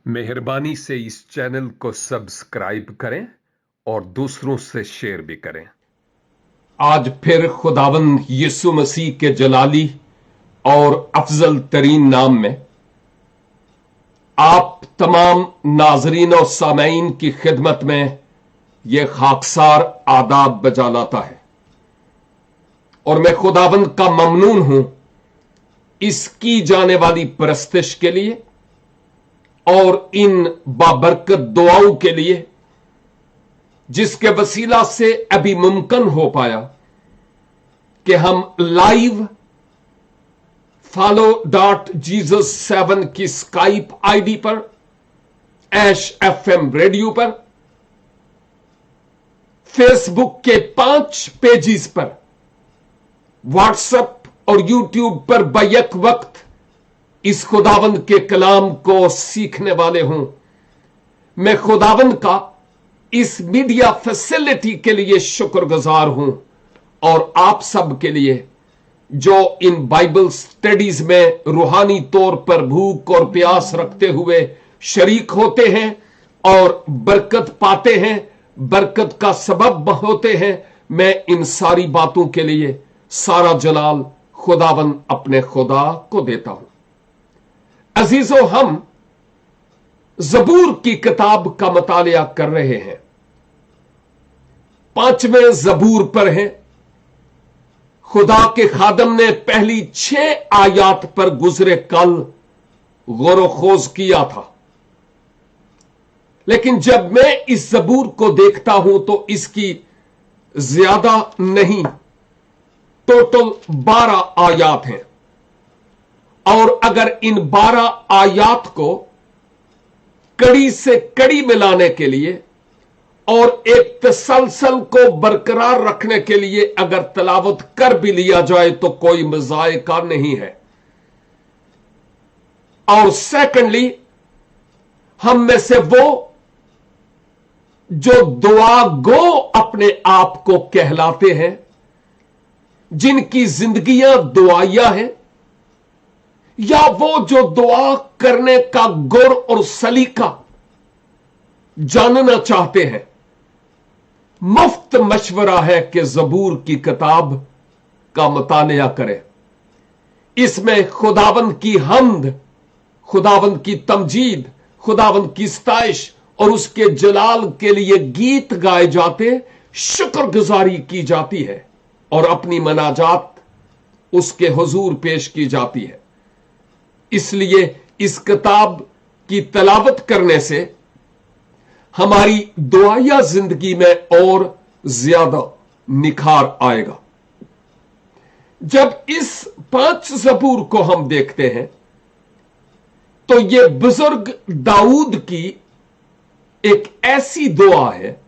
मेहरबानी से इस चैनल को सब्सक्राइब करें और दूसरों से शेयर भी करें। आज फिर खुदावंद यीशु मसीह के जलाली और अफजल तरीन नाम में आप तमाम नाजरीन और सामईन की खिदमत में यह खाकसार आदाब बजा लाता है और मैं खुदावंद का ममनून हूं इस की जाने वाली परस्तिश के लिए और इन बाबरकत दुआओं के लिए जिसके वसीला से अभी मुमकिन हो पाया कि हम लाइव follow.jesus7 की स्काइप आईडी पर ऐश FM रेडियो पर फेसबुक के 5 पेजेस पर व्हाट्सएप और यूट्यूब पर बैक वक्त इस खुदावंद के कलाम को सीखने वाले हूं। मैं खुदावंद का इस मीडिया फैसिलिटी के लिए शुक्रगुजार हूं और आप सब के लिए जो इन बाइबल स्टडीज में रूहानी तौर पर भूख और प्यास रखते हुए शरीक होते हैं और बरकत पाते हैं, बरकत का सबब होते हैं। मैं इन सारी बातों के लिए सारा जलाल खुदावंद अपने खुदा को देता हूं। अजीजों, हम जबूर की किताब का मुतालिया कर रहे हैं। 5वें जबूर पर हैं। खुदा के खादम ने पहली 6 आयात पर गुजरे कल गौर खोज किया था, लेकिन जब मैं इस जबूर को देखता हूं तो इसकी ज्यादा नहीं, टोटल 12 आयात हैं और अगर इन 12 आयात को कड़ी से कड़ी मिलाने के लिए और एक तसलसल को बरकरार रखने के लिए अगर तलावत कर भी लिया जाए तो कोई मजायका नहीं है। और सेकंडली, हम में से वो जो दुआ गो अपने आप को कहलाते हैं, जिनकी जिंदगियां दुआया हैं, या वो जो दुआ करने का गुर और सलीका जानना चाहते हैं, मुफ्त मशवरा है कि जबूर की किताब का मुतालिया करें। इसमें खुदावंद की हम्द, खुदावंद की तमजीद, खुदावंद की सताइश और उसके जलाल के लिए गीत गाए जाते, शुक्रगुजारी की जाती है और अपनी मनाजात उसके हुजूर पेश की जाती है। इसलिए इस किताब की तलावत करने से हमारी दुआया जिंदगी में और ज्यादा निखार आएगा। जब इस 5 जबूर को हम देखते हैं तो यह बुजुर्ग दाऊद की एक ऐसी दुआ है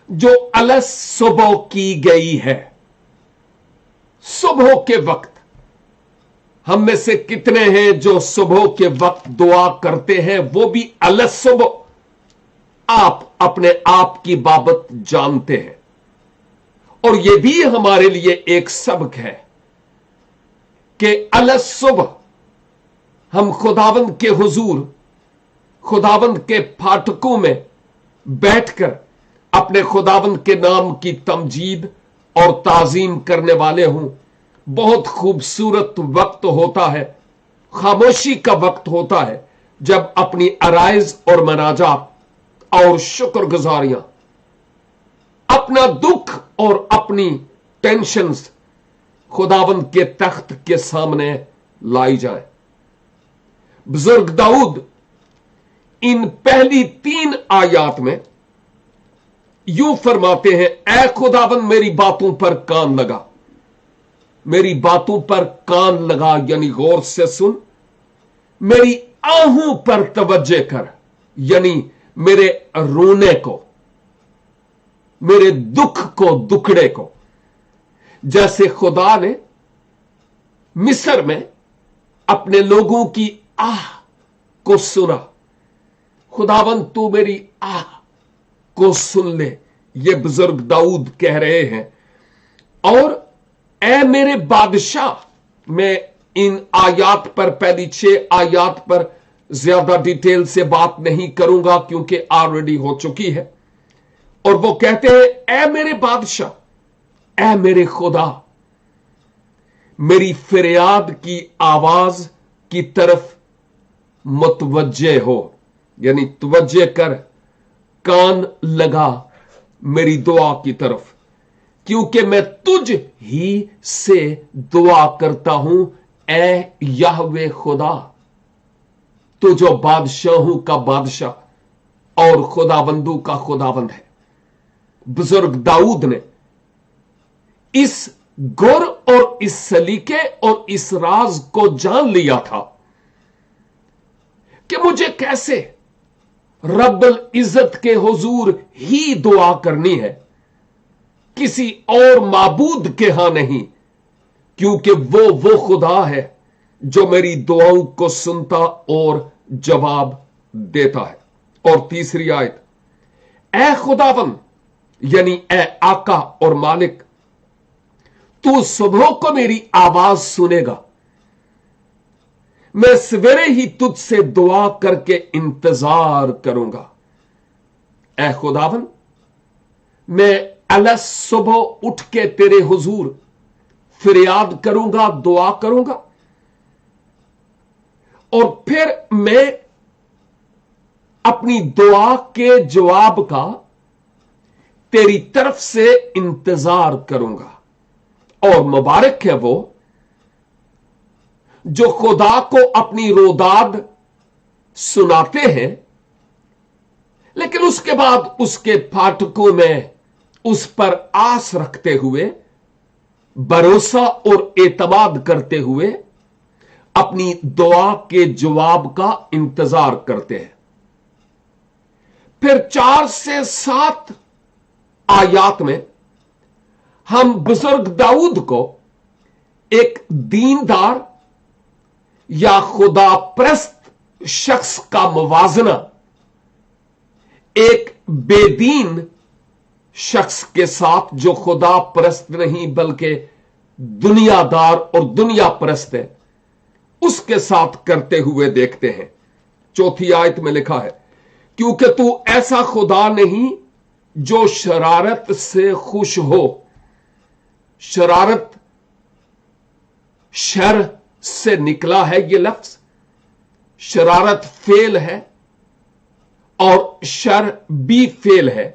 जो अलस सुबह की गई है। सुबह के वक्त हम में से कितने हैं जो सुबह के वक्त दुआ करते हैं, वो भी अलस सुबह? आप अपने आप की बाबत जानते हैं और यह भी हमारे लिए एक सबक है कि अलस सुबह हम खुदावंद के हुजूर, खुदावंद के फाटकों में बैठकर अपने खुदावंद के नाम की तमजीद और ताजीम करने वाले हूं। बहुत खूबसूरत वक्त होता है, खामोशी का वक्त होता है, जब अपनी अराइज और मनाजात और शुक्रगुजारियां, अपना दुख और अपनी टेंशन्स खुदावंद के तख्त के सामने लाई जाए। बुजुर्ग दाऊद इन पहली 3 आयात में यूं फरमाते हैं, ऐ खुदावंद मेरी बातों पर कान लगा, मेरी बातों पर कान लगा, यानी गौर से सुन, मेरी आहू पर तवज्जो कर, यानी मेरे रोने को, मेरे दुख को, दुखड़े को। जैसे खुदा ने मिस्र में अपने लोगों की आह को सुना, खुदावन तू मेरी आह को सुन ले, ये बुजुर्ग दाऊद कह रहे हैं। और ऐ मेरे बादशाह, मैं इन आयात पर, पहली 6 आयात पर ज्यादा डिटेल से बात नहीं करूंगा क्योंकि ऑलरेडी हो चुकी है। और वो कहते हैं, ऐ मेरे बादशाह, ऐ मेरे खुदा, मेरी फरियाद की आवाज की तरफ मुतवज्जे हो, यानी तवज्जे कर, कान लगा मेरी दुआ की तरफ, क्योंकि मैं तुझ ही से दुआ करता हूं, ऐ याहवे खुदा, तू जो बादशाहों का बादशाह और खुदाबंदू का खुदाबंद है। बुजुर्ग दाऊद ने इस गुर और इस सलीके और इस राज को जान लिया था कि मुझे कैसे रब्बुल इज्जत के हुजूर ही दुआ करनी है, किसी और माबूद के यहां नहीं, क्योंकि वो खुदा है जो मेरी दुआओं को सुनता और जवाब देता है। और तीसरी आयत, ऐ खुदावन, यानी ऐ आका और मालिक, तू सुबह को मेरी आवाज सुनेगा, मैं सवेरे ही तुझसे दुआ करके इंतजार करूंगा। ऐ खुदावन, मैं अलग सुबह उठ के तेरे हुजूर फरियाद करूंगा, दुआ करूंगा, और फिर मैं अपनी दुआ के जवाब का तेरी तरफ से इंतजार करूंगा। और मुबारक है वो जो खुदा को अपनी रोदाद सुनाते हैं, लेकिन उसके बाद उसके फाटकों में उस पर आस रखते हुए, भरोसा और एतमाद करते हुए अपनी दुआ के जवाब का इंतजार करते हैं। फिर 4 से 7 आयात में हम बुजुर्ग दाऊद को एक दीनदार या खुदा परस्त शख्स का मुवाजना एक बेदीन शख्स के साथ, जो खुदा परस्त नहीं बल्कि दुनियादार और दुनिया परस्त है, उसके साथ करते हुए देखते हैं। 4 आयत में लिखा है, क्योंकि तू ऐसा खुदा नहीं जो शरारत से खुश हो। शरारत शर से निकला है, यह लफ्ज शरारत फेल है और शर भी फेल है।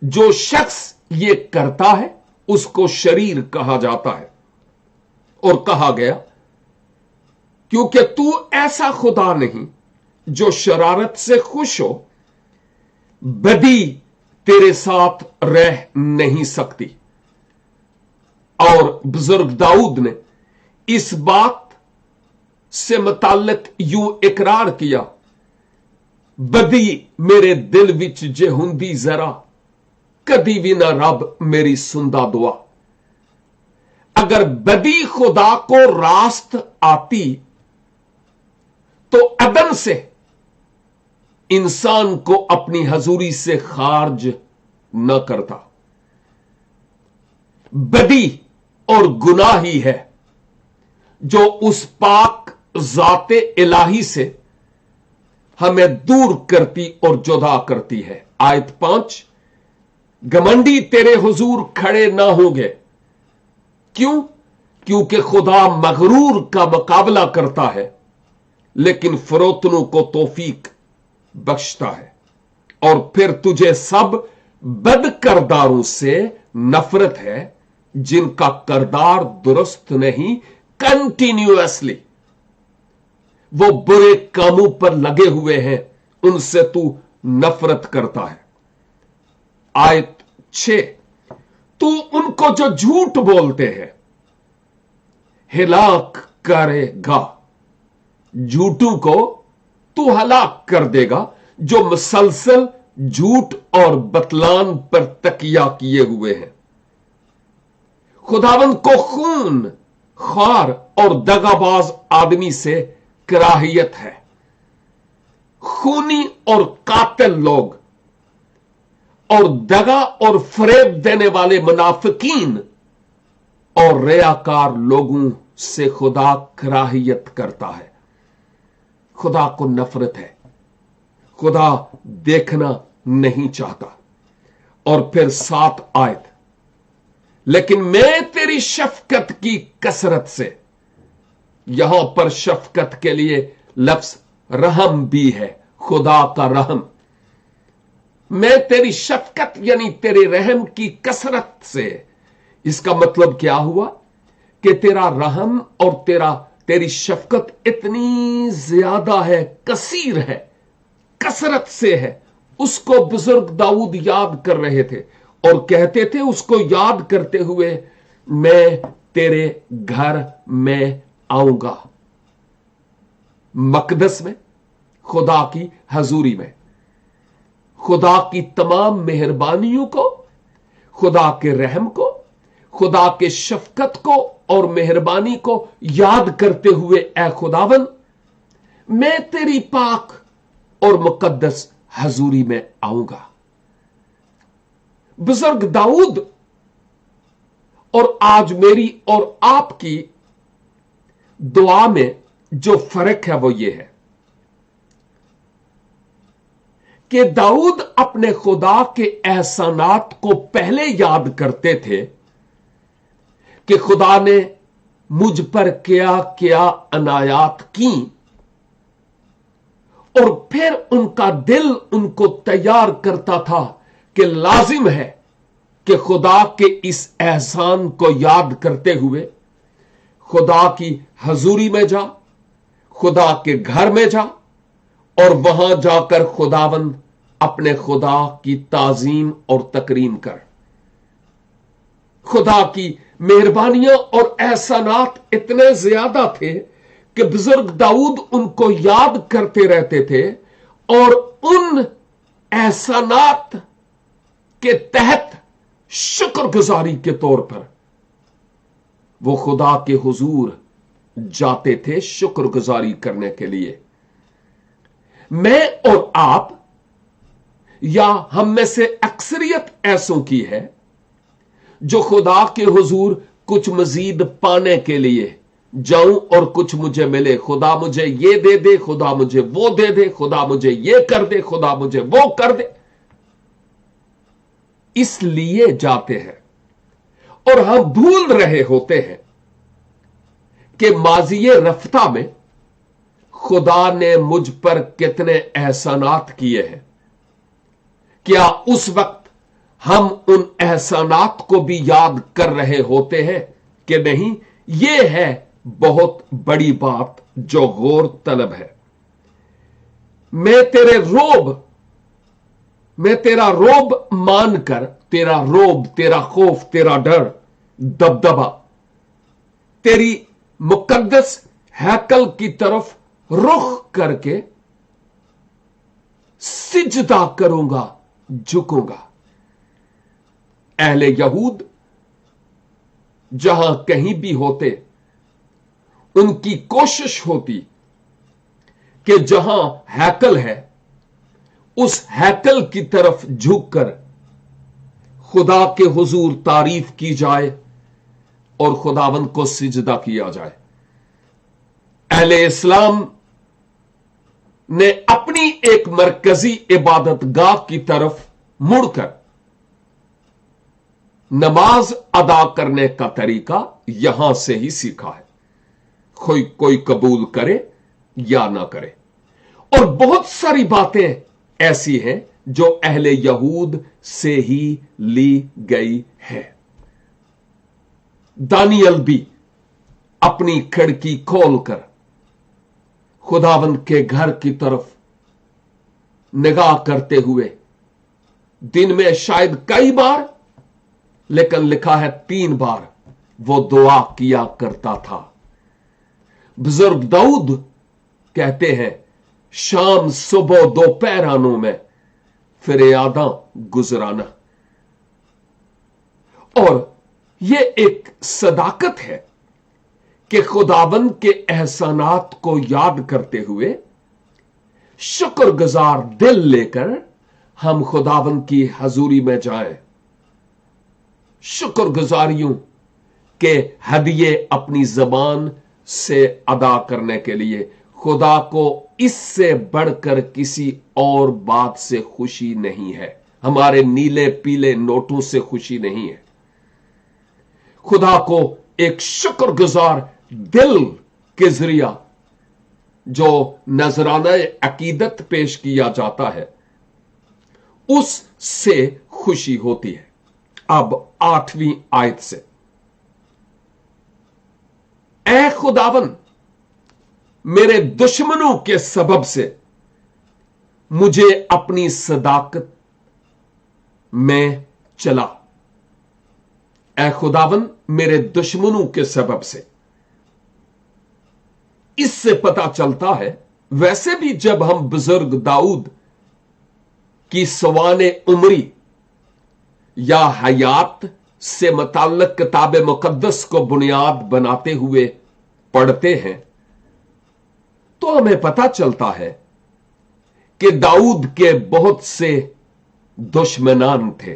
जो शख्स ये करता है उसको शरीर कहा जाता है। और कहा गया, क्योंकि तू ऐसा खुदा नहीं जो शरारत से खुश हो, बदी तेरे साथ रह नहीं सकती। और बुजुर्ग दाऊद ने इस बात से मुताल्लिक यूं इकरार किया, बदी मेरे दिल विच जे हुंदी जरा, कदी भी ना रब मेरी सुनदा दुआ। अगर बदी खुदा को रास्त आती तो अदन से इंसान को अपनी हजूरी से खारिज न करता। बदी और गुनाह ही है जो उस पाक जाते इलाही से हमें दूर करती और जुदा करती है। आयत 5, घमंडी तेरे हुजूर खड़े ना होंगे। क्यों? क्योंकि खुदा मगरूर का मुकाबला करता है, लेकिन फरोतनों को तौफीक बख्शता है। और फिर तुझे सब बदकरदारों से नफरत है, जिनका करदार दुरुस्त नहीं। कंटिन्यूअसली वो बुरे कामों पर लगे हुए हैं, उनसे तू नफरत करता है। आयत 6, तू उनको जो झूठ बोलते हैं हिलाक करेगा। झूठों को तू हलाक कर देगा जो मुसलसल झूठ और बतलान पर तकिया किए हुए हैं। खुदावंद को खून खार और दगाबाज आदमी से कराहियत है। खूनी और कातिल लोग और दगा और फरेब देने वाले मुनाफिकीन और रियाकार लोगों से खुदा कराहियत करता है। खुदा को नफरत है, खुदा देखना नहीं चाहता। और फिर 7 आयत, लेकिन मैं तेरी शफकत की कसरत से, यहां पर शफकत के लिए लफ्ज रहम भी है, खुदा का रहम। मैं तेरी शफकत यानी तेरे रहम की कसरत से, इसका मतलब क्या हुआ कि तेरा रहम और तेरी शफकत इतनी ज्यादा है, कसीर है, कसरत से है। उसको बुजुर्ग दाऊद याद कर रहे थे और कहते थे उसको याद करते हुए, मैं तेरे घर में आऊंगा, मकदस में, खुदा की हजूरी में, खुदा की तमाम मेहरबानियों को, खुदा के रहम को, खुदा के शफकत को और मेहरबानी को याद करते हुए, ऐ खुदावन मैं तेरी पाक और मुकद्दस हजूरी में आऊंगा। बुजुर्ग दाऊद और आज मेरी और आपकी दुआ में जो फर्क है वो ये है कि दाऊद अपने खुदा के एहसानात को पहले याद करते थे कि खुदा ने मुझ पर क्या क्या अनायात की, और फिर उनका दिल उनको तैयार करता था कि लाजिम है कि खुदा के इस एहसान को याद करते हुए खुदा की हजूरी में जा, खुदा के घर में जा और वहां जाकर खुदावंद अपने खुदा की ताजीम और तकरीम कर। खुदा की मेहरबानियां और एहसानात इतने ज्यादा थे कि बुजुर्ग दाऊद उनको याद करते रहते थे और उन एहसानात के तहत शुक्रगुजारी के तौर पर वो खुदा के हुजूर जाते थे शुक्रगुजारी करने के लिए। मैं और आप या हम में से अक्सरियत ऐसों की है जो खुदा के हुजूर कुछ मजीद पाने के लिए जाऊं और कुछ मुझे मिले, खुदा मुझे ये दे दे, खुदा मुझे वो दे दे, खुदा मुझे ये कर दे, खुदा मुझे वो कर दे, इसलिए जाते हैं। और हम भूल रहे होते हैं कि माजिए रफ्ता में खुदा ने मुझ पर कितने एहसानात किए हैं। क्या उस वक्त हम उन एहसानात को भी याद कर रहे होते हैं कि नहीं? यह है बहुत बड़ी बात जो गौर तलब है। मैं तेरा रोब मानकर, तेरा रोब, तेरा खौफ, तेरा डर, दबदबा तेरी मुकद्दस हैकल की तरफ रुख करके सिजदा करूंगा, झुकूंगा। अहले यहूद जहां कहीं भी होते, उनकी कोशिश होती कि जहां हैकल है उस हैकल की तरफ झुककर खुदा के हुजूर तारीफ की जाए और खुदावंद को सिजदा किया जाए। अहले इस्लाम ने अपनी एक मरकजी इबादत गाह की तरफ मुड़कर नमाज अदा करने का तरीका यहां से ही सीखा है, कोई कबूल करे या ना करे। और बहुत सारी बातें ऐसी हैं जो अहले यहूद से ही ली गई है। दानियल भी अपनी खिड़की खोलकर खुदावंद के घर की तरफ निगाह करते हुए दिन में शायद कई बार, लेकिन लिखा है 3 बार वो दुआ किया करता था। बुजुर्ग दाऊद कहते हैं शाम सुबह दोपहरानों में फरियादा गुजराना। और यह एक सदाकत है कि खुदाबंद के एहसानात को याद करते हुए शुक्रगुजार दिल लेकर हम खुदाबंद की हजूरी में जाएं, शुक्रगुजारियों के हदिये अपनी जबान से अदा करने के लिए। खुदा को इससे बढ़कर किसी और बात से खुशी नहीं है, हमारे नीले पीले नोटों से खुशी नहीं है। खुदा को एक शुक्रगुजार दिल के जरिया जो नजराना अकीदत पेश किया जाता है उससे खुशी होती है। अब 8वीं आयत से, ऐ खुदावन मेरे दुश्मनों के सबब से मुझे अपनी सदाकत में चला। ऐ खुदावन मेरे दुश्मनों के सबब से, इससे पता चलता है वैसे भी जब हम बुजुर्ग दाऊद की सवाने उमरी या हयात से मुताल्लिक किताब मुकद्दस को बुनियाद बनाते हुए पढ़ते हैं तो हमें पता चलता है कि दाऊद के बहुत से दुश्मनान थे।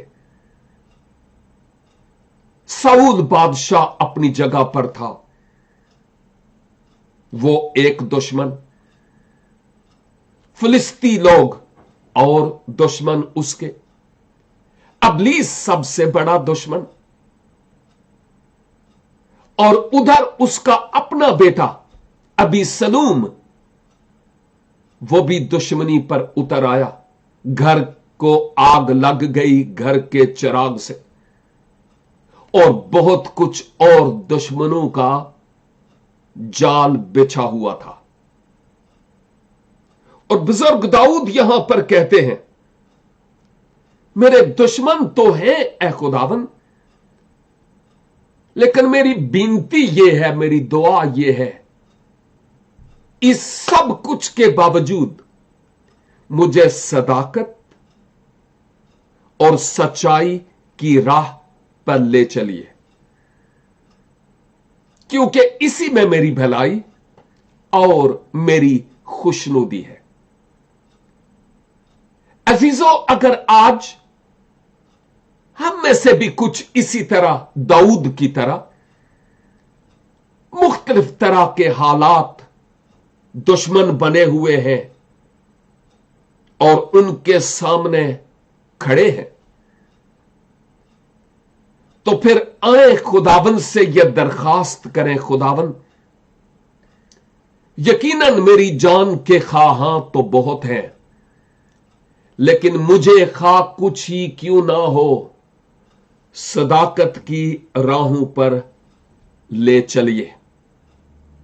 साउल बादशाह अपनी जगह पर था, वो एक दुश्मन, फिलिस्ती लोग और दुश्मन उसके, अबलीस सबसे बड़ा दुश्मन, और उधर उसका अपना बेटा अबीसलूम, वो भी दुश्मनी पर उतर आया। घर को आग लग गई घर के चिराग से, और बहुत कुछ और दुश्मनों का जाल बिछा हुआ था। और बुजुर्ग दाऊद यहां पर कहते हैं मेरे दुश्मन तो हैं ऐ खुदावन, लेकिन मेरी विनती यह है, मेरी दुआ यह है, इस सब कुछ के बावजूद मुझे सदाकत और सच्चाई की राह पर ले चलिए, क्योंकि इसी में मेरी भलाई और मेरी खुशनुदी है। अजीजों, अगर आज हम में से भी कुछ इसी तरह दाऊद की तरह मुख्तलिफ तरह के हालात दुश्मन बने हुए हैं और उनके सामने खड़े हैं, तो फिर आए खुदावन से यह दरखास्त करें, खुदावन यकीनन मेरी जान के ख्वाहां तो बहुत हैं, लेकिन मुझे खा कुछ ही क्यों ना हो, सदाकत की राहों पर ले चलिए,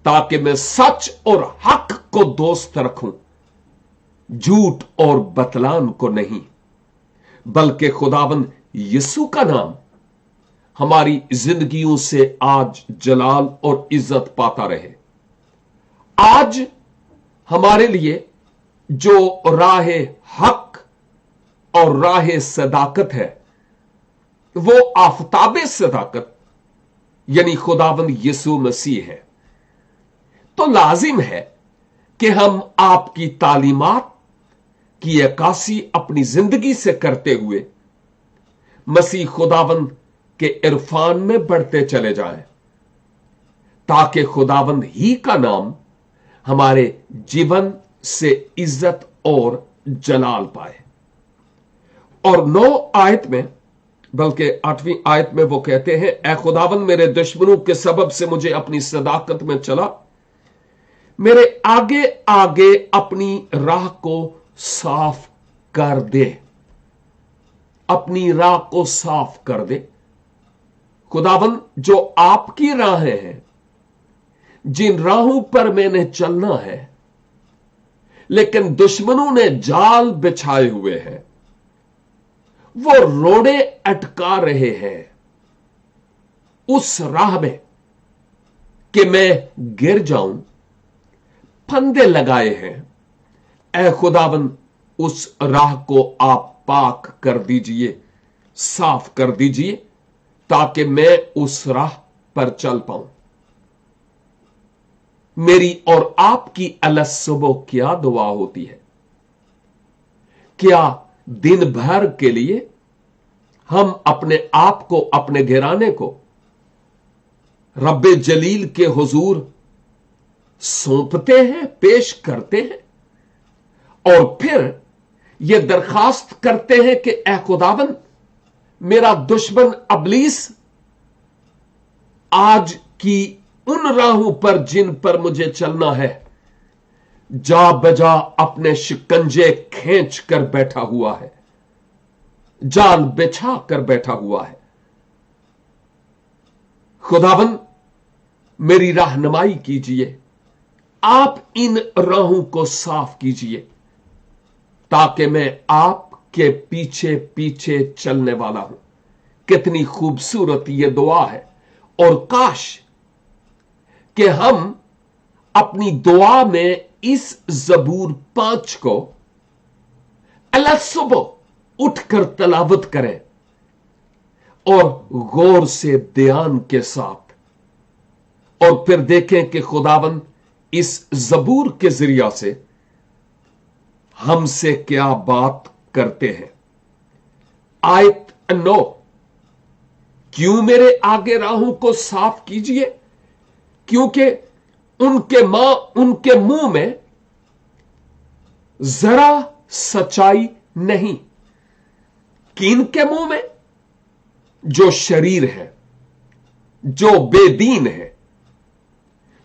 ताकि मैं सच और हक को दोस्त रखूं, झूठ और बतलान को नहीं, बल्कि खुदावंद यीशु का नाम हमारी जिंदगियों से आज जलाल और इज्जत पाता रहे। आज हमारे लिए जो राह हक और राह सदाकत है, वो आफताब सदाकत यानी खुदावंद यीशु मसीह है। तो लाजिम है कि हम आपकी तालीमात की अक्कासी अपनी जिंदगी से करते हुए मसीह खुदावंद के इरफान में बढ़ते चले जाएं, ताकि खुदावंद ही का नाम हमारे जीवन से इज्जत और जलाल पाए। और 9 आयत में, बल्कि 8वीं आयत में वो कहते हैं, ऐ खुदावंद मेरे दुश्मनों के सबब से मुझे अपनी सदाकत में चला, मेरे आगे आगे अपनी राह को साफ कर दे, अपनी राह को साफ कर दे। खुदावंद जो आपकी राहें हैं, जिन राहों पर मैंने चलना है लेकिन दुश्मनों ने जाल बिछाए हुए हैं, वो रोड़े अटका रहे हैं उस राह में कि मैं गिर जाऊं, फंदे लगाए हैं, ऐ खुदावन उस राह को आप पाक कर दीजिए, साफ कर दीजिए, ताकि मैं उस राह पर चल पाऊं। मेरी और आपकी अलग सुबह क्या दुआ होती है? क्या दिन भर के लिए हम अपने आप को, अपने घराने को रब्बे जलील के हुजूर सौंपते हैं, पेश करते हैं, और फिर यह दरखास्त करते हैं कि ऐ खुदावन, मेरा दुश्मन अबलीस आज की उन राहों पर जिन पर मुझे चलना है, जा बजा अपने शिकंजे खींच कर बैठा हुआ है, जाल बिछा कर बैठा हुआ है। खुदावन, मेरी रहनुमाई कीजिए, आप इन राहों को साफ कीजिए, ताकि मैं आपके पीछे पीछे चलने वाला हूं। कितनी खूबसूरत यह दुआ है, और काश कि हम अपनी दुआ में इस ज़बूर 5 को अलग सुबह उठकर तलावत करें और गौर से ध्यान के साथ, और फिर देखें कि खुदावन इस ज़बूर के जरिया से हमसे क्या बात करते हैं। आयत 9, क्यों मेरे आगे राहों को साफ कीजिए? क्योंकि उनके मुंह में जरा सच्चाई नहीं। किन के मुंह में? जो शरीर है, जो बेदीन है,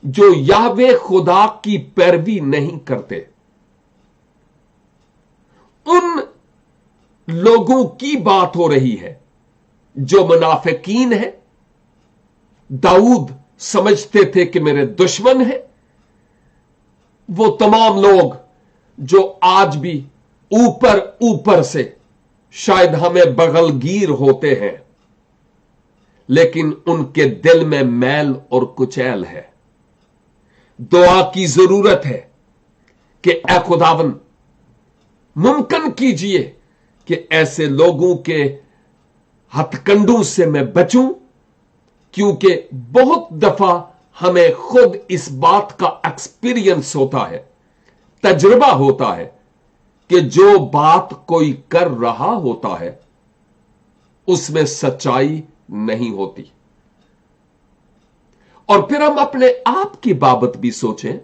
जो याहवे खुदा की पैरवी नहीं करते। उन लोगों की बात हो रही है जो मुनाफिकीन है। दाऊद समझते थे कि मेरे दुश्मन है। वो तमाम लोग जो आज भी ऊपर ऊपर से शायद हमें बगलगीर होते हैं, लेकिन उनके दिल में मैल और कुचैल है। दुआ की जरूरत है कि ऐ खुदावन, मुमकिन कीजिए कि ऐसे लोगों के हथकंडों से मैं बचूं, क्योंकि बहुत दफा हमें खुद इस बात का एक्सपीरियंस होता है, तजुर्बा होता है कि जो बात कोई कर रहा होता है उसमें सच्चाई नहीं होती। और फिर हम अपने आप की बाबत भी सोचें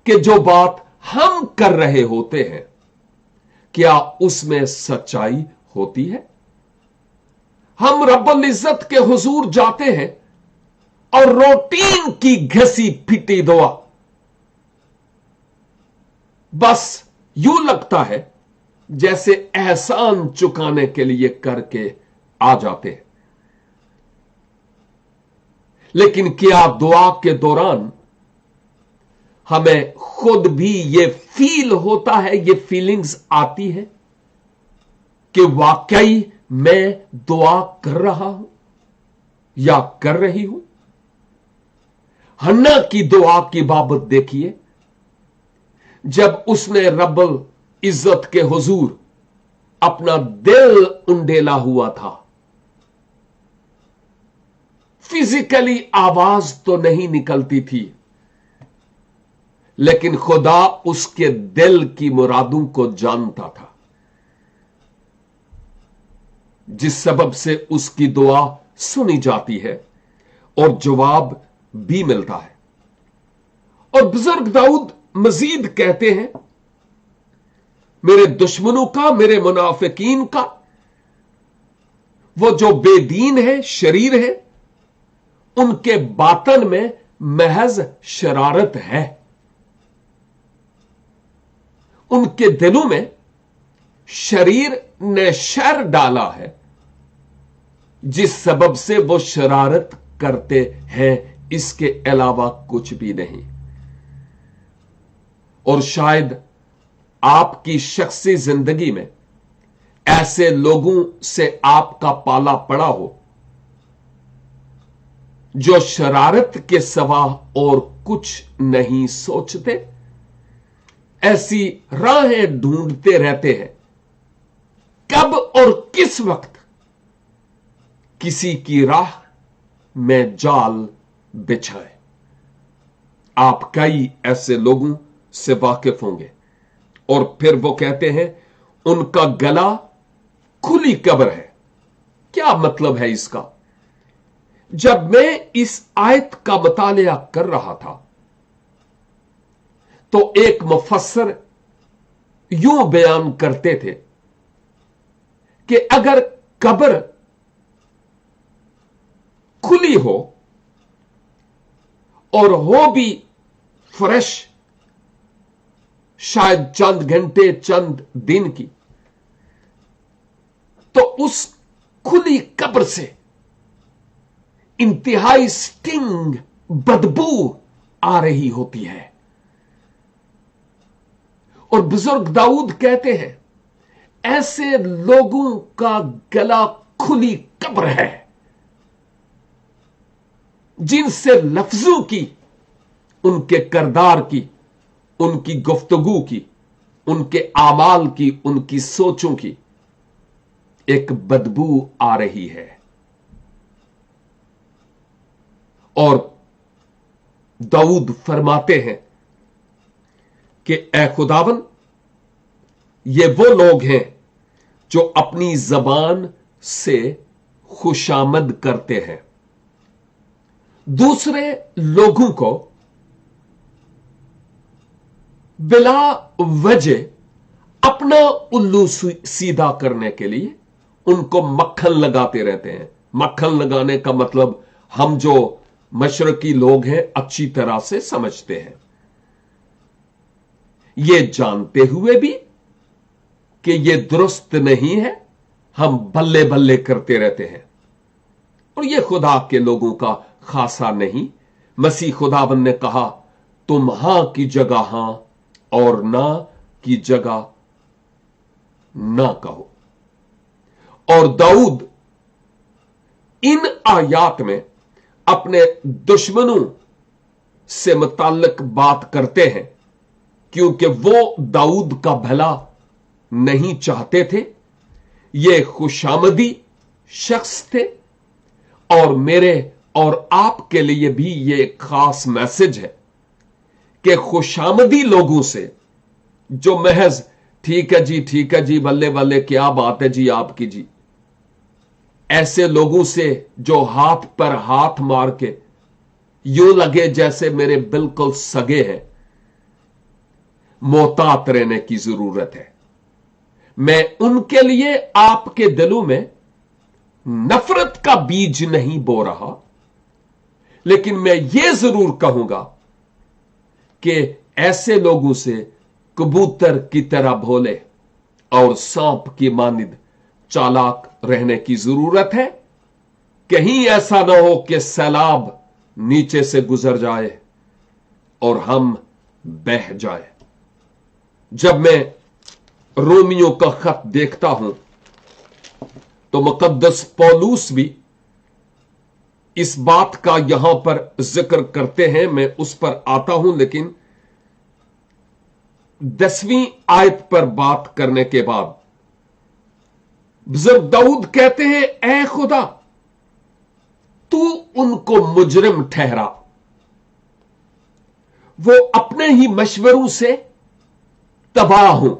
कि जो बात हम कर रहे होते हैं, क्या उसमें सच्चाई होती है? हम रब्बुल इज्जत के हुजूर जाते हैं और रूटीन की घसी फिटी दुआ, बस यूं लगता है जैसे एहसान चुकाने के लिए करके आ जाते हैं। लेकिन क्या दुआ के दौरान हमें खुद भी यह फील होता है, यह फीलिंग्स आती है कि वाकई मैं दुआ कर रहा हूं या कर रही हूं? हन्ना की दुआ की बाबत देखिए, जब उसने रब्बुल इज्जत के हुजूर अपना दिल उंडेला हुआ था, फिजिकली आवाज तो नहीं निकलती थी, लेकिन खुदा उसके दिल की मुरादों को जानता था, जिस सबब से उसकी दुआ सुनी जाती है और जवाब भी मिलता है। और बुजुर्ग दाऊद मजीद कहते हैं, मेरे दुश्मनों का, मेरे मुनाफिकीन का, वो जो बेदीन है, शरीर है, उनके बातन में महज शरारत है। उनके दिलों में शरीर ने शर डाला है, जिस सबब से वो शरारत करते हैं, इसके अलावा कुछ भी नहीं। और शायद आपकी शख्सी जिंदगी में ऐसे लोगों से आपका पाला पड़ा हो जो शरारत के सिवा और कुछ नहीं सोचते ऐसी राहें ढूंढते रहते हैं कब और किस वक्त किसी की राह में जाल बिछाए। आप कई ऐसे लोगों से वाकिफ होंगे। और फिर वो कहते हैं उनका गला खुली कब्र है। क्या मतलब है इसका? जब मैं इस आयत का मुतालिया कर रहा था तो एक मुफस्सर यूं बयान करते थे कि अगर कब्र खुली हो और हो भी फ्रेश, शायद चंद घंटे चंद दिन की, तो उस खुली कब्र से इंतहाई स्टिंग बदबू आ रही होती है। और बुजुर्ग दाऊद कहते हैं ऐसे लोगों का गला खुली कब्र है जिनसे लफ्जों की, उनके किरदार की, उनकी गुफ्तगू की, उनके आमाल की, उनकी सोचों की एक बदबू आ रही है। और दाऊद फरमाते हैं कि ऐ खुदावन, ये वो लोग हैं जो अपनी जबान से खुशामद करते हैं, दूसरे लोगों को बिला वजह अपना उल्लू सीधा करने के लिए उनको मक्खन लगाते रहते हैं। मक्खन लगाने का मतलब हम जो मशरकी लोग हैं अच्छी तरह से समझते हैं, ये जानते हुए भी कि ये दुरुस्त नहीं है, हम बल्ले बल्ले करते रहते हैं। और ये खुदा के लोगों का खासा नहीं। मसीह खुदाबंद ने कहा तुम हां की जगह हां और ना की जगह ना कहो। और दाऊद इन आयात में अपने दुश्मनों से मुताल्लिक बात करते हैं क्योंकि वो दाऊद का भला नहीं चाहते थे। ये खुशामदी शख्स थे। और मेरे और आपके लिए भी ये एक खास मैसेज है कि खुशामदी लोगों से जो महज ठीक है जी बल्ले बल्ले क्या बात है जी आपकी जी, ऐसे लोगों से जो हाथ पर हाथ मार के यूं लगे जैसे मेरे बिल्कुल सगे हैं, मोहतात रहने की जरूरत है। मैं उनके लिए आपके दिलों में नफरत का बीज नहीं बो रहा, लेकिन मैं ये जरूर कहूंगा कि ऐसे लोगों से कबूतर की तरह भोले और सांप की मानिद चालाक रहने की जरूरत है। कहीं ऐसा ना हो कि सैलाब नीचे से गुजर जाए और हम बह जाए। जब मैं रोमियो का खत देखता हूं तो मुकद्दस पौलुस भी इस बात का यहां पर जिक्र करते हैं। मैं उस पर आता हूं, लेकिन 10वीं आयत पर बात करने के बाद बुजुर्ग दाऊद कहते हैं ऐ खुदा तू उनको मुजरिम ठहरा, वो अपने ही मशवरों से तबाह हों,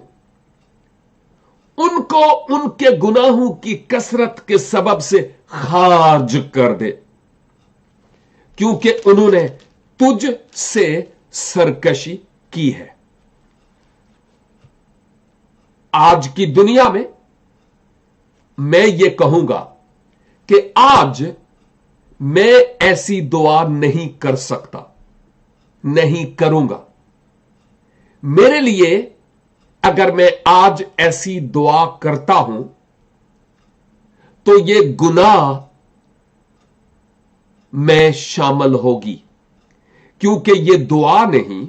उनको उनके गुनाहों की कसरत के सबब से खारिज कर दे, क्योंकि उन्होंने तुझ से सरकशी की है। आज की दुनिया में मैं ये कहूंगा कि आज मैं ऐसी दुआ नहीं कर सकता, नहीं करूंगा। मेरे लिए अगर मैं आज ऐसी दुआ करता हूं तो ये गुनाह में शामिल होगी, क्योंकि ये दुआ नहीं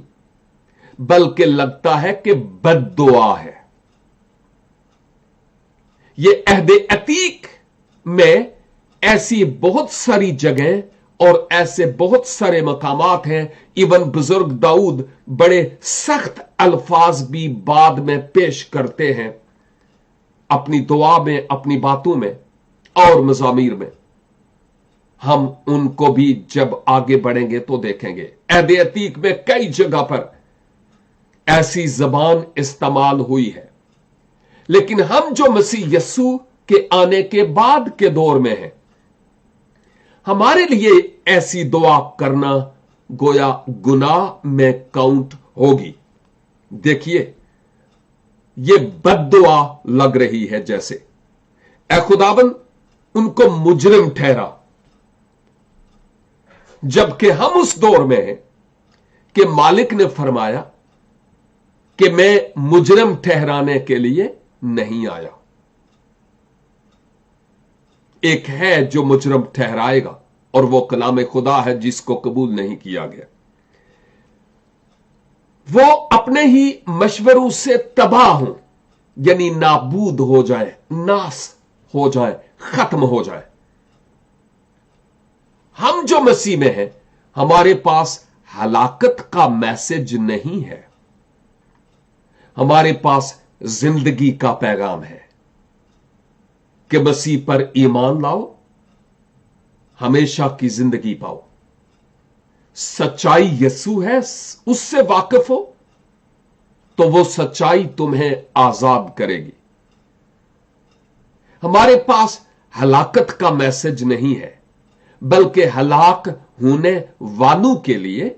बल्कि लगता है कि बद्दुआ है। ये अहद अतीक में ऐसी बहुत सारी जगह और ऐसे बहुत सारे मकामात हैं। इवन बुजुर्ग दाऊद बड़े सख्त अल्फाज भी बाद में पेश करते हैं अपनी दुआ में, अपनी बातों में और मज़ामीर में। हम उनको भी जब आगे बढ़ेंगे तो देखेंगे। अहद अतीक में कई जगह पर ऐसी जबान इस्तेमाल हुई है, लेकिन हम जो मसीह यस्सु के आने के बाद के दौर में हैं, हमारे लिए ऐसी दुआ करना गोया गुनाह में काउंट होगी। देखिए, ये बद्दुआ लग रही है जैसे ए खुदाबंद उनको मुजरिम ठहरा, जबकि हम उस दौर में हैं कि मालिक ने फरमाया कि मैं मुजरिम ठहराने के लिए नहीं आया। एक है जो मुजरिम ठहराएगा और वो कलाम खुदा है जिसको कबूल नहीं किया गया। वो अपने ही मशवरों से तबाह हो, यानी नाबूद हो जाए, नास हो जाए, खत्म हो जाए। हम जो मसीह में हैं, हमारे पास हलाकत का मैसेज नहीं है, हमारे पास जिंदगी का पैगाम है कि मसीह पर ईमान लाओ, हमेशा की जिंदगी पाओ। सच्चाई यीशु है, उससे वाकिफ हो तो वो सच्चाई तुम्हें आजाद करेगी। हमारे पास हलाकत का मैसेज नहीं है, बल्कि हलाक होने वालों के लिए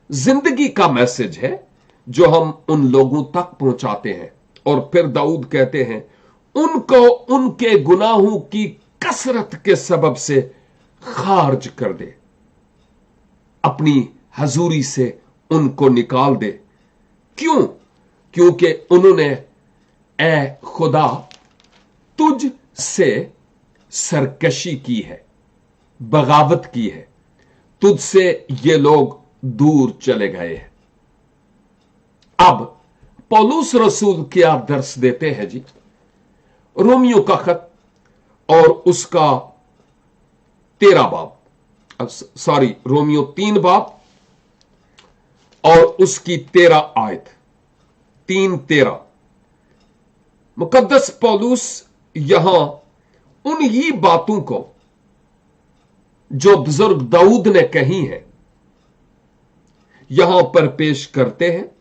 जिंदगी का मैसेज है जो हम उन लोगों तक पहुंचाते हैं। और फिर दाऊद कहते हैं, उनको उनके गुनाहों की कसरत के सबब से खारिज कर दे, अपनी हजूरी से उनको निकाल दे। क्यों? क्योंकि उन्होंने ए खुदा तुझ से सरकशी की है, बगावत की है, तुझसे ये लोग दूर चले गए हैं। अब पौलुस रसूल क्या दर्श देते हैं जी? रोमियो का खत और उसका 13 बाब, रोमियो 3 बाब और उसकी 13 आयत, 3:13। मुकद्दस पौलुस यहां उन ही बातों को जो बुजुर्ग दाऊद ने कही है यहां पर पेश करते हैं।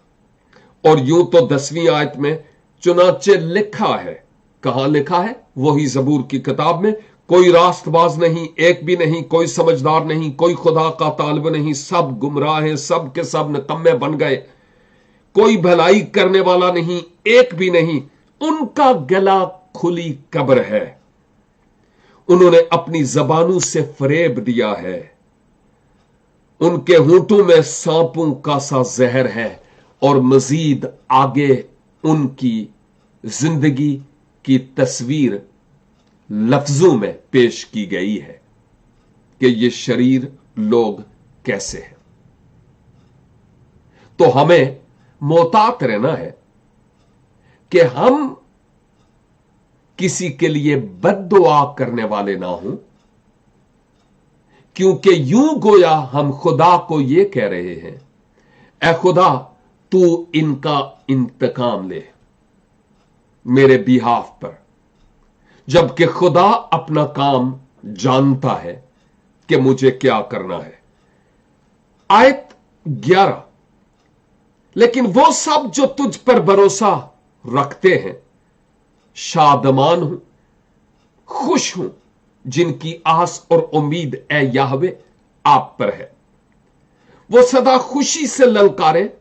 और यूं तो 10वीं आयत में चुनाचे लिखा है, कहां लिखा है? वही जबूर की किताब में, कोई रास्तबाज नहीं, एक भी नहीं, कोई समझदार नहीं, कोई खुदा का तालिब नहीं, सब गुमराह हैं, सब के सब निकम्मे बन गए, कोई भलाई करने वाला नहीं, एक भी नहीं, उनका गला खुली कब्र है, उन्होंने अपनी जबानों से फरेब दिया है, उनके होंठों में सांपों का सा जहर है। और मजीद आगे उनकी जिंदगी की तस्वीर लफ्जों में पेश की गई है कि ये शरीर लोग कैसे हैं। तो हमें मोहतात रहना है कि हम किसी के लिए बद्दुआ करने वाले ना हों, क्योंकि यूं गोया हम खुदा को यह कह रहे हैं, ऐ खुदा तू इनका इंतकाम ले मेरे बिहाफ पर, जबकि खुदा अपना काम जानता है कि मुझे क्या करना है। आयत 11, लेकिन वो सब जो तुझ पर भरोसा रखते हैं शादमान हूं, खुश हूं, जिनकी आस और उम्मीद ए याहवे आप पर है। वो सदा खुशी से ललकारे,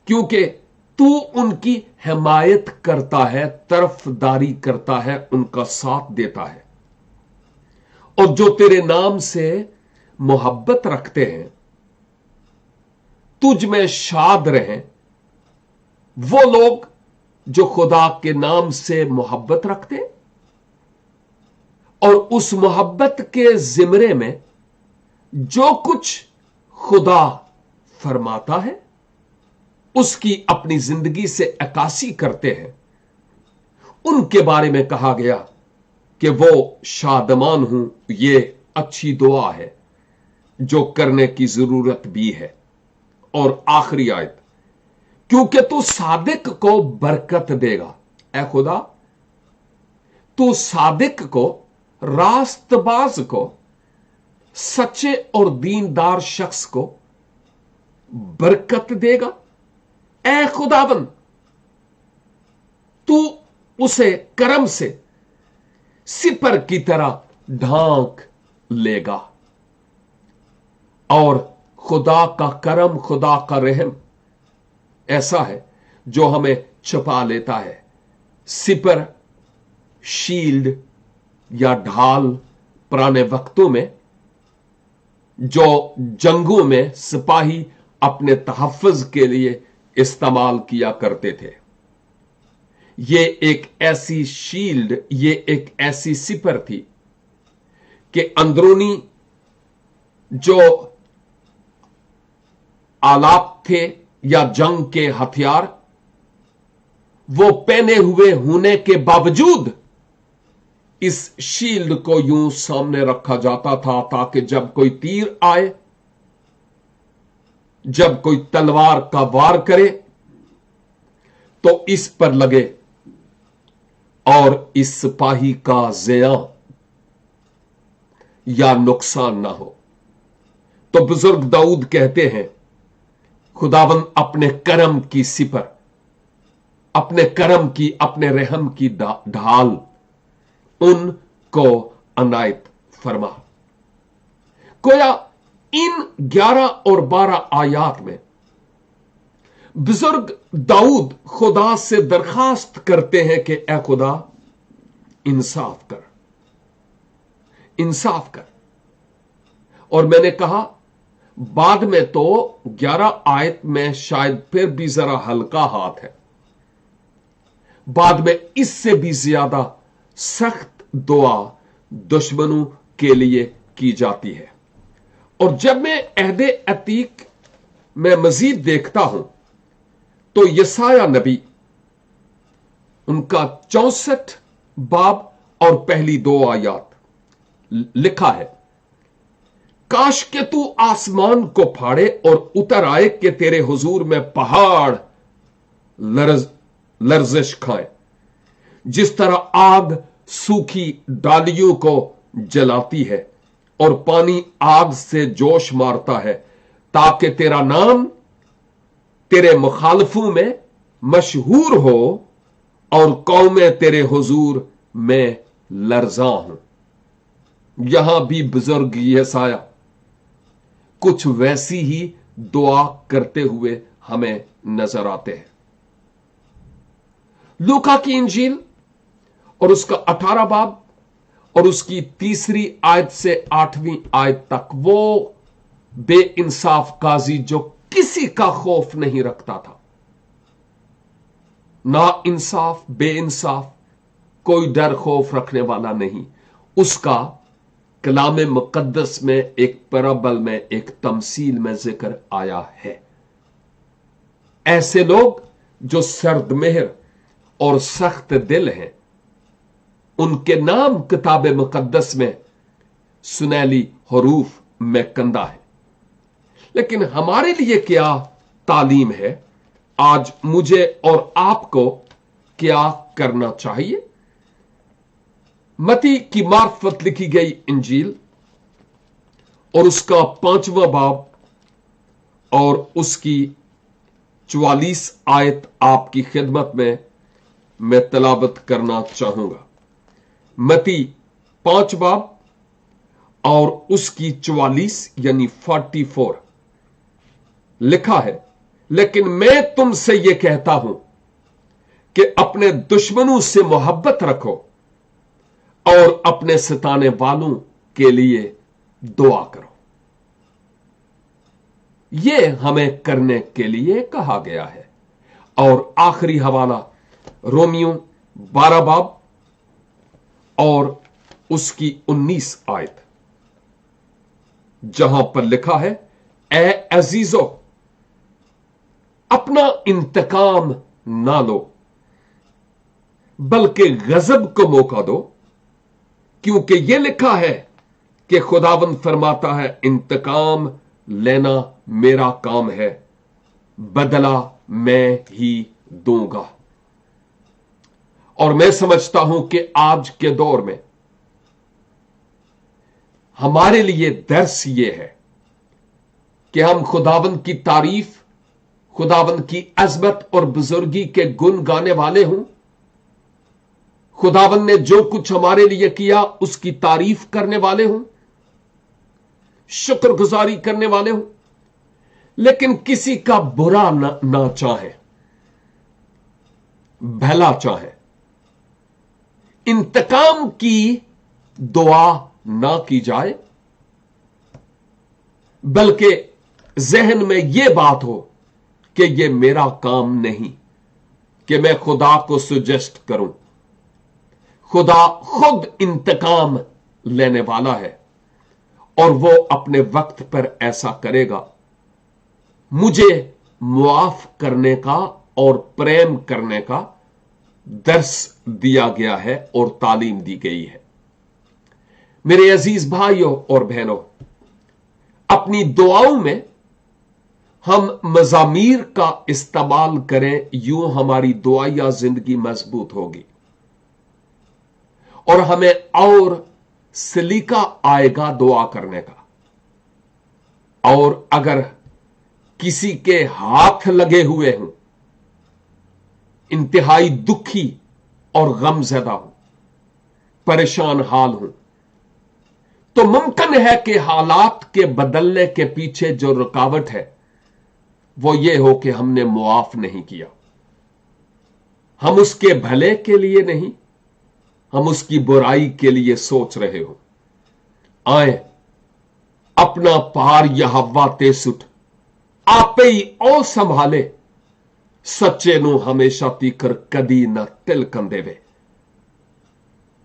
क्योंकि तू उनकी हिमायत करता है, तरफदारी करता है, उनका साथ देता है। और जो तेरे नाम से मोहब्बत रखते हैं, तुझ में शाद रहें। वो लोग जो खुदा के नाम से मोहब्बत रखते और उस मोहब्बत के जिमरे में जो कुछ खुदा फरमाता है उसकी अपनी जिंदगी से अक्कासी करते हैं, उनके बारे में कहा गया कि वो शादमान हूं। ये अच्छी दुआ है जो करने की जरूरत भी है। और आखिरी आयत, क्योंकि तू सादिक को बरकत देगा। ऐ खुदा, तू सादिक को, रास्तबाज को, सच्चे और दीनदार शख्स को बरकत देगा। ऐ खुदाबंद, तू उसे करम से सिपर की तरह ढांक लेगा। और खुदा का करम, खुदा का रहम ऐसा है जो हमें छुपा लेता है। सिपर, शील्ड या ढाल पुराने वक्तों में जो जंगों में सिपाही अपने तहफ़्फ़ुज़ के लिए इस्तेमाल किया करते थे। ये एक ऐसी शील्ड, ये एक ऐसी सिपर थी कि अंदरूनी जो आलात थे या जंग के हथियार, वो पहने हुए होने के बावजूद इस शील्ड को यूं सामने रखा जाता था ताकि जब कोई तीर आए, जब कोई तलवार का वार करे तो इस पर लगे और इस सिपाही का ज़िया या नुकसान ना हो। तो बुजुर्ग दाऊद कहते हैं, खुदावंद अपने करम की सिपर, अपने करम की, अपने रहम की ढाल उनको अनायत फरमा। गोया इन 11 और 12 आयात में बुजुर्ग दाऊद खुदा से दरखास्त करते हैं कि ए खुदा, इंसाफ कर, इंसाफ कर। और मैंने कहा बाद में तो 11 आयत में शायद फिर भी जरा हल्का हाथ है, बाद में इससे भी ज्यादा सख्त दुआ दुश्मनों के लिए की जाती है। और जब मैं अहदे अतीक में मजीद देखता हूं तो यसाया नबी, उनका 64 बाब और पहली 2 आयात लिखा है, काश के तू आसमान को फाड़े और उतर आए कि तेरे हुजूर में पहाड़ लर्जिश खाए। जिस तरह आग सूखी डालियों को जलाती है और पानी आग से जोश मारता है, ताकि तेरा नाम तेरे मुखालफों में मशहूर हो और कौमें तेरे हुजूर में लर्जा हूं। यहां भी बुजुर्ग यसाया कुछ वैसी ही दुआ करते हुए हमें नजर आते हैं। लूका की इंजील और उसका 18 बाब और उसकी 3 आयत से 8वीं आयत तक, वो बेइंसाफ काजी जो किसी का खौफ नहीं रखता था, ना इंसाफ, बेइंसाफ, कोई डर खौफ रखने वाला नहीं, उसका कलाम मुकद्दस में एक पैराबल में, एक तमसील में जिक्र आया है। ऐसे लोग जो सर्द मेहर और सख्त दिल हैं, उनके नाम किताब मुकद्दस में सुनहली हरूफ में कंदा है। लेकिन हमारे लिए क्या तालीम है? आज मुझे और आपको क्या करना चाहिए? मती की मार्फत लिखी गई इंजील और उसका 5वां बाब और उसकी 44 आयत आपकी खिदमत में मैं तलावत करना चाहूंगा। मती 5 बाब और उसकी 44 यानी 44 लिखा है, लेकिन मैं तुमसे यह कहता हूं कि अपने दुश्मनों से मोहब्बत रखो और अपने सताने वालों के लिए दुआ करो। यह हमें करने के लिए कहा गया है। और आखिरी हवाला रोमियो 12 बाब और उसकी 19 आयत, जहां पर लिखा है, ए अजीजो, अपना इंतकाम ना लो बल्कि गजब को मौका दो, क्योंकि यह लिखा है कि खुदावंद फरमाता है, इंतकाम लेना मेरा काम है, बदला मैं ही दूंगा। और मैं समझता हूं कि आज के दौर में हमारे लिए दर्स यह है कि हम खुदावंद की तारीफ, खुदावंद की अज़मत और बुजुर्गी के गुण गाने वाले हों, खुदावंद ने जो कुछ हमारे लिए किया उसकी तारीफ करने वाले हों, शुक्रगुजारी करने वाले हों, लेकिन किसी का बुरा ना चाहे, भला चाहे, इंतकाम की दुआ ना की जाए, बल्कि जहन में यह बात हो कि यह मेरा काम नहीं कि मैं खुदा को सुजेस्ट करूं। खुदा खुद इंतकाम लेने वाला है और वो अपने वक्त पर ऐसा करेगा। मुझे मुआफ करने का और प्रेम करने का दर्स दिया गया है और तालीम दी गई है। मेरे अजीज भाइयों और बहनों, अपनी दुआओं में हम मज़ामीर का इस्तेमाल करें, यूं हमारी दुआया जिंदगी मजबूत होगी और हमें और सलीका आएगा दुआ करने का। और अगर किसी के हाथ लगे हुए हों, इंतहाई दुखी और गमज़दा हूं, परेशान हाल हूं, तो मुमकिन है कि हालात के बदलने के पीछे जो रुकावट है वो ये हो कि हमने मुआफ नहीं किया। हम उसके भले के लिए नहीं, हम उसकी बुराई के लिए सोच रहे हो। आए अपना पार यहोवा ते सुट, आपे ही ओ संभाले, सच्चे नु हमेशा तीकर कदी न तिलकन देवे।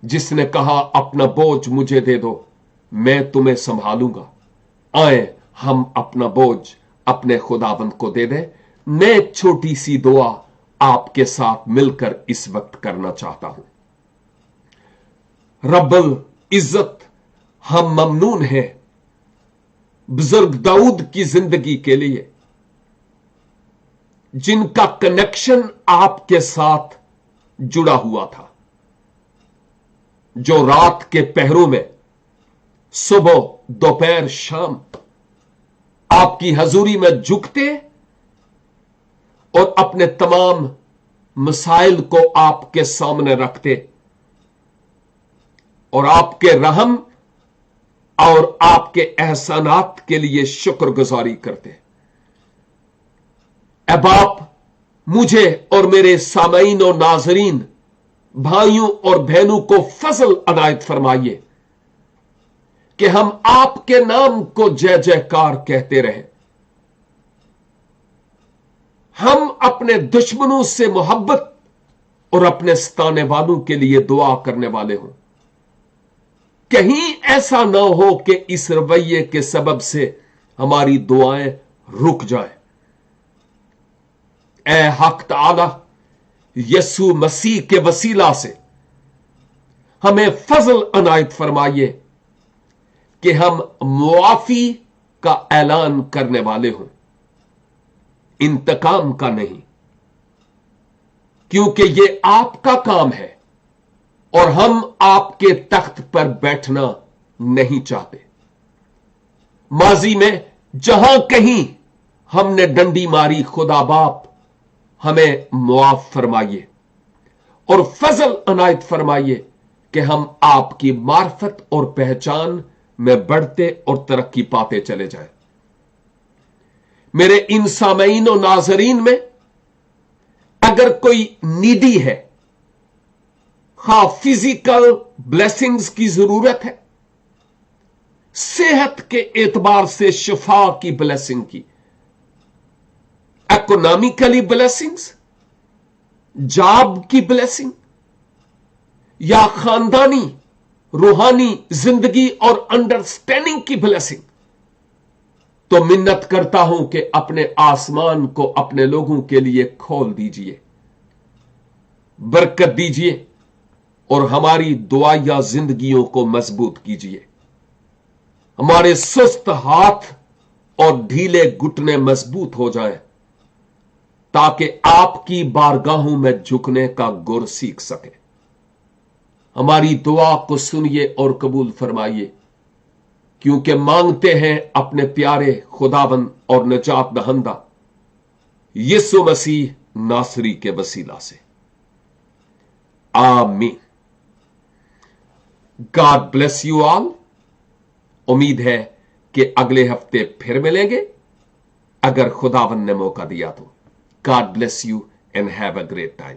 जिसने कहा अपना बोझ मुझे दे दो, मैं तुम्हें संभालूंगा। आए हम अपना बोझ अपने खुदावंद को दे दे। मैं एक छोटी सी दुआ आपके साथ मिलकर इस वक्त करना चाहता हूं। रब्बुल इज्जत, हम ममनून हैं बुजुर्ग दाऊद की जिंदगी के लिए, जिनका कनेक्शन आपके साथ जुड़ा हुआ था, जो रात के पहरों में सुबह दोपहर शाम आपकी हजूरी में झुकते और अपने तमाम मसाइल को आपके सामने रखते और आपके रहम और आपके एहसानात के लिए शुक्रगुजारी करते। ऐ बाप, मुझे और मेरे सामईन और नाजरीन भाइयों और बहनों को फजल अनायत फरमाइए कि हम आपके नाम को जय जयकार कहते रहे। हम अपने दुश्मनों से मोहब्बत और अपने सताने वालों के लिए दुआ करने वाले हों। कहीं ऐसा ना हो कि इस रवैये के सबब से हमारी दुआएं रुक जाए। ऐ हक ताला, यसु मसीह के वसीला से हमें फजल अनायत फरमाइए कि हम मुआफी का ऐलान करने वाले हों, इंतकाम का नहीं, क्योंकि यह आपका काम है और हम आपके तख्त पर बैठना नहीं चाहते। माजी में जहां कहीं हमने डंडी मारी, खुदा बाप हमें मुआफ फरमाइए और फजल अनायत फरमाइए कि हम आपकी मार्फत और पहचान में बढ़ते और तरक्की पाते चले जाएं। मेरे इन सामईन और नाजरीन में अगर कोई नीडी है, हां फिजिकल ब्लेसिंग्स की जरूरत है, सेहत के एतबार से शिफा की ब्लेसिंग की, इकोनॉमिकली ब्लेसिंग्स, जॉब की ब्लेसिंग, या खानदानी रूहानी जिंदगी और अंडरस्टैंडिंग की ब्लेसिंग, तो मिन्नत करता हूं कि अपने आसमान को अपने लोगों के लिए खोल दीजिए, बरकत दीजिए और हमारी दुआया जिंदगियों को मजबूत कीजिए। हमारे सुस्त हाथ और ढीले घुटने मजबूत हो जाएं, ताकि आपकी बारगाहों में झुकने का गुर सीख सके। हमारी दुआ को सुनिए और कबूल फरमाइए, क्योंकि मांगते हैं अपने प्यारे खुदाबंद और निजात दहंदा यीशु मसीह नासरी के वसीला से, आमीन। God bless you all. उम्मीद है कि अगले हफ्ते फिर मिलेंगे, अगर खुदावन ने मौका दिया तो। God bless you and have a great time.